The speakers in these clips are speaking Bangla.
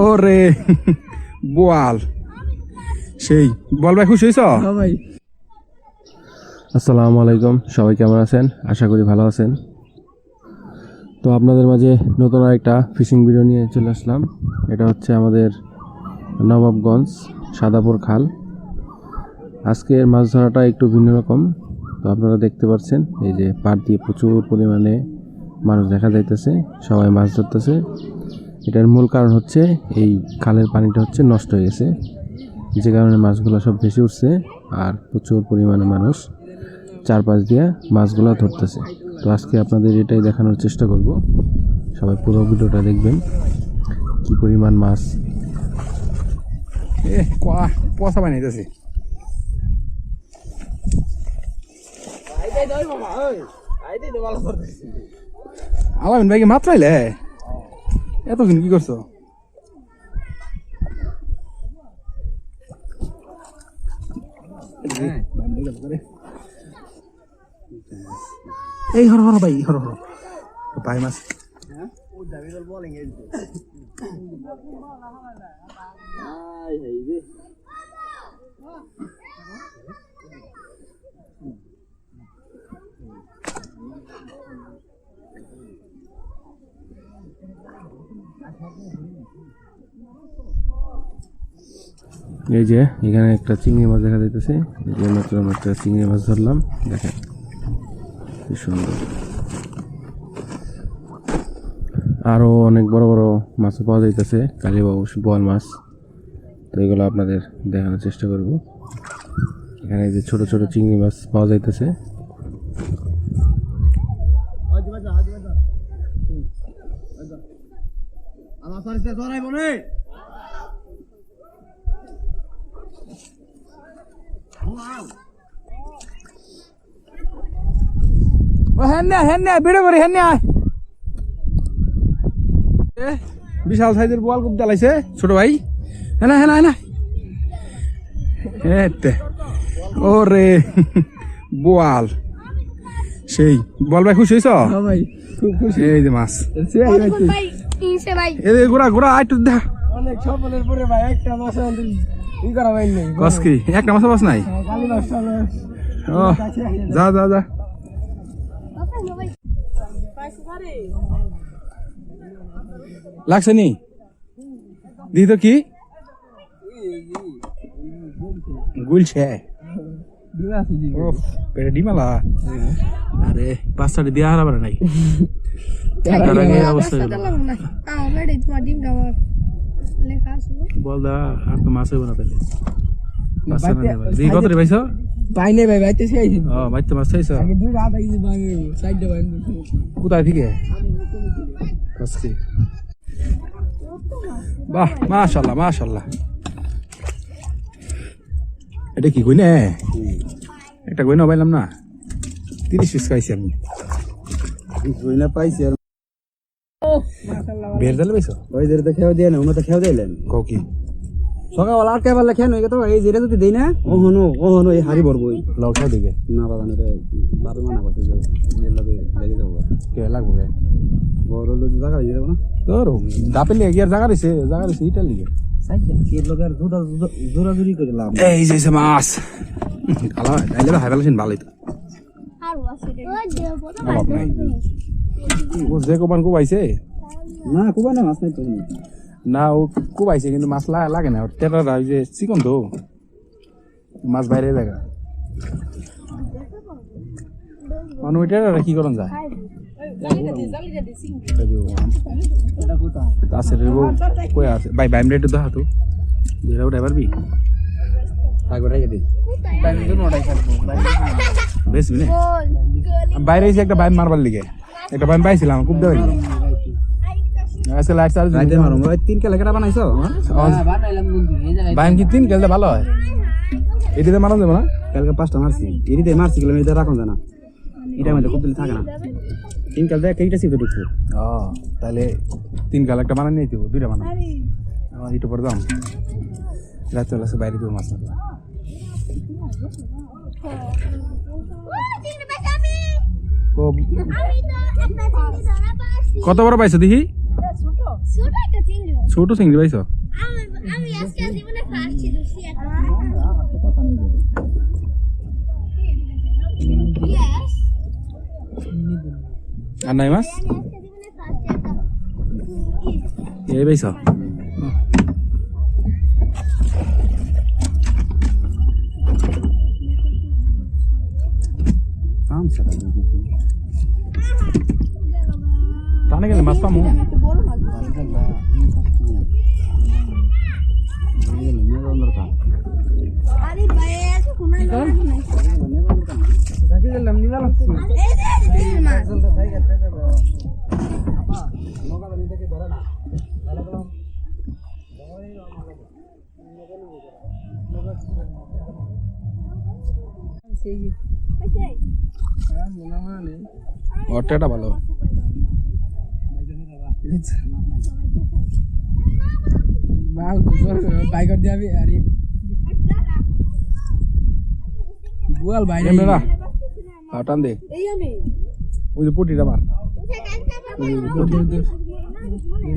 ওরে বোয়াল সেই বল ভাই, খুশি হয়েছ? ভাই আসসালামু আলাইকুম, সবাই কেমন আছেন? আশা করি ভালো আছেন। তো আপনাদের মাঝে নতুন আরেকটা ফিশিং ভিডিও নিয়ে চলে আসলাম। এটা হচ্ছে আমাদের নবাবগঞ্জ সাদাপুর খাল। আজকের মাছ ধরাটা একটু ভিন্ন রকম। তো আপনারা দেখতে পাচ্ছেন এই যে পাড় দিয়ে প্রচুর পরিমাণে মানুষ দেখা যাইতেছে, সবাই মাছ ধরতেছে। এটার মূল কারণ হচ্ছে এই খালের পানিটা হচ্ছে নষ্ট হয়ে গেছে, যে কারণে মাছগুলো সব ভেসে উঠছে আর প্রচুর পরিমাণে মানুষ চারপাশ দিয়ে মাছগুলো ধরতেছে। তো আজকে আপনাদের এটাই দেখানোর চেষ্টা করব, সবাই পুরো ভিডিওটা দেখবেন কি পরিমাণ মাছ। পচা বানাইতেছে আলামিন ভাইকে মাত্রাইলে এতক্ষণ কি করছো? এই হর হর ভাই, হর হর ভাই মাছ এই যে এখানে একটা চিংড়ি মাছ দেখা যাইতেছে, যে মাত্র আমরা একটা চিংড়ি মাছ ধরলাম, দেখেন কি সুন্দর। আরো অনেক বড় বড় মাছ পাওয়া যাইতেছে, কালীবাবু বোয়াল মাছ। তো এগুলো আপনাদের দেখানোর চেষ্টা করব। এখানে যে ছোট ছোট চিংড়ি মাছ পাওয়া যাইতেছে। বিশাল সাইজের বোয়াল খুব জ্বালাইছে ছোট ভাই। হ্যাঁ হ্যাঁ হ্যাঁ ওরে বোয়াল সেই বল ভাই, খুশি হয়েছ? ভাই খুব খুশি। এই যে মাছ ঘোরা ঘোরা একটু দেখা। অনেক সফলের পরে ভাই একটা মাছ ই করা ভাই নেই, কি একটা মাছ মাছ নাই? কালি মাছ ও যা যা যা। লাগছে নি দি তো কি গুলছে ডিমালা। আরে পাঁচটা দিয়ে হারা পারে নাই অবস্থা বল দা। আর তো মাছ হইব না পেলে কত রে পাইছ? পাই নাই ভাই, বাইতে চাইছি। ও বাইতে মাছ চাইছ? আগে দুই রাত আগে ভাই সাইডে ভাই কোথায় থেকে? বাহ মাশাআল্লাহ মাশাআল্লাহ। এটা কি কইনে? একটা কইনা পাইলাম না, 30 পিস খাইছি আমি। কইনা পাইছি আর বের দিলে পাইছো? ওই যে তো খেও দিয়ে না, ওনা তো খেও দিলেন কও কি সকালবেলা আর কেবল লেখেন ওই তো এই যেটা যদি দেই না ওহনো এই হাড়ি ভরবো লাউ খাও দিকে না বাগান রে বাবা মানা করতে যাও এর লাগে লেগে যাবো কে লাগবো কে বড় লোক জায়গা হয়ে যাবে না তোর দাপেলে গিয়ার জায়গা দিছে ইটা লিগে সাইকেল কি লোক আর জোরাজুরি করে লাভ এই যে মাছ আলা আইলে হাই ভালোছেন ভালোই তো আর ওয়াসে অভাব নাই। ও যে কোবান কোবাইছে না কুবা না মাছ নাই তো না, ও কোবাইছে কিন্তু মাছ লাগে না। টেটারা ওই যে চিকন তো মাছ বাইরে জায়গা মানুষ টেটারা কি করন যায় আছে রে বউ কই আছে ভাই বাইম রেট দাও তো যেটা উঠাই পারবি তাই উঠাই দে বেশ মিনে বাইরে এসে একটা বাইম মারবার লিগে একটা বাইম পাইছিলাম খুব দেওয়া আজকে লাইট চার্জ রাইতে মারো ওই 3 কেলা বানাইছো বাইম কি 3 কেলতে ভালো হয়? এদিকে মারা যাবে না? কালকে 5টা মারছি এদিকে মারছি কিলোমিটার রাখুন জানা এটা মধ্যে খুব দিন থাকে না 3 কেল দেখ এইটা সিপে ঢুকছে। ও তাহলে 3 কাল একটা বানাই নিয়ে দিব, 2টা বানাও আমার একটু পরে দাম রাত চলে আসে বাইরে দিয়ে মাছ মারবা। কত বড় পাইছো দেখি? ছোট একটা চিংড়ি ভাই ছোট চিংড়ি পাইছো? আমি আজকে জীবনে ফার্স্ট ছিল ইয়েস আর নাই মাছ? আমি আজকে জীবনে ফার্স্ট এই পাইছো? টানে গেলে মাছ পামু? বড় মাছ আরে ভাই এত কোন না রাখি দিলাম নিবা লাগছে এই যে মাছ জলদি তাই করতে হবে আপা নৌকা নিতে কি ধরে না তাহলে বললাম হ্যাঁ মনে হয় নেই ওটাটা ভালো। বাইকার দিবি আরে বুয়াল বাইরে এমনি না টান দে। এই আমি ওই যে পুটিটা মার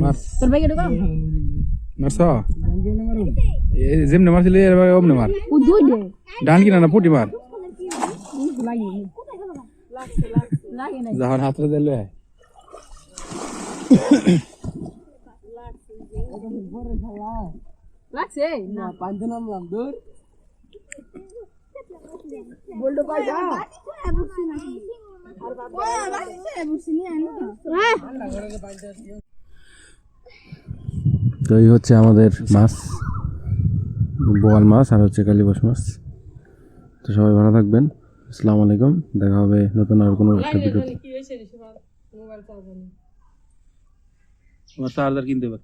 মার তোর ভাই কেটে কম মারছ? যেমনি মারছিলে এবার অমনি মার। ও দুই দে ডান কিনা না পুটি মার। লাগি লাগে না যখন হাতটা দিলে লাগছে না পাঁচজন নামলাম দূর বলতো পাই যা বুঝছি না আর বাবা বুঝছি না তো এই হচ্ছে আমাদের মাছ, বোয়াল মাছ আর হচ্ছে কালীবাস মাছ। তো সবাই ভালো থাকবেন, আসসালামু আলাইকুম। দেখা হবে নতুন আর কোনো একটা ভিডিওতে। তোমার চার্জার কিনতে হবে।